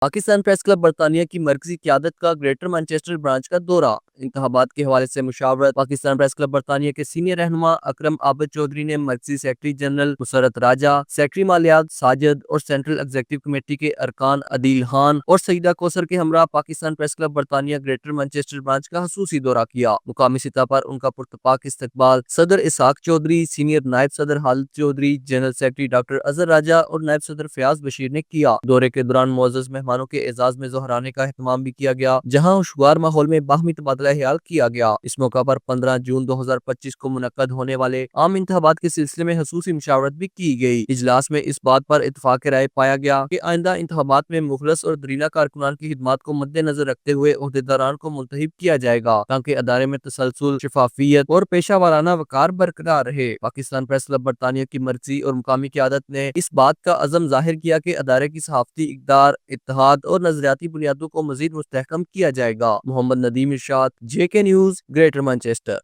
Pakistan press club برطانیہ کی مرکزی قیادت کا گریٹر مانچسٹر برانچ کا دورہ۔ انتخابات کے حوالے سے مشاورت۔ پاکستان پریس کلب برطانیہ کے سینئر رہنما اکرم عابد چودھری نے مرکزی سیکرٹری جنرل مسرت راجہ، سیکرٹری مالیات ساجد اور سینٹرل ایگزیکٹو کمیٹی کے ارکان عدیل خان اور سیدہ کوثر کے ہمراہ پاکستان پریس کلب برطانیہ گریٹر مانچسٹر برانچ کا خصوصی دورہ کیا۔ مقامی سطح پر ان کا پرتپاک استقبال صدر اسحاق چودھری، سینئر نائب صدر Khalid Chaudhry, general secretary doctor Azhar Raja اور نائب صدر فیاض بشیر نے کیا۔ دورے کے دوران معزز مہمانوں کے اعزاز میں ظہرانے کا اہتمام بھی کیا گیا، جہاں خوشگوار ماحول میں باہمی تبادلہ خیال کیا گیا۔ اس موقع پر 15 جون 2025 کو منعقد ہونے والے عام انتخابات کے سلسلے میں خصوصی مشاورت بھی کی گئی۔ اجلاس میں اس بات پر اتفاق رائے پایا گیا کہ آئندہ انتخابات میں مخلص اور درینا کارکنان کی خدمات کو مد نظر رکھتے ہوئے عہدیداران کو منتخب کیا جائے گا تاکہ ادارے میں تسلسل، شفافیت اور پیشہ ورانہ وقار برقرار رہے۔ پاکستان پریس کلب برطانیہ کی مرکزی اور مقامی قیادت نے اس بات کا عزم ظاہر کیا کہ ادارے کی صحافتی اقدار، اتحاد اور نظریاتی بنیادوں کو مزید مستحکم کیا جائے گا۔ محمد ندیم ارشاد، JK نیوز، گریٹر مانچسٹر۔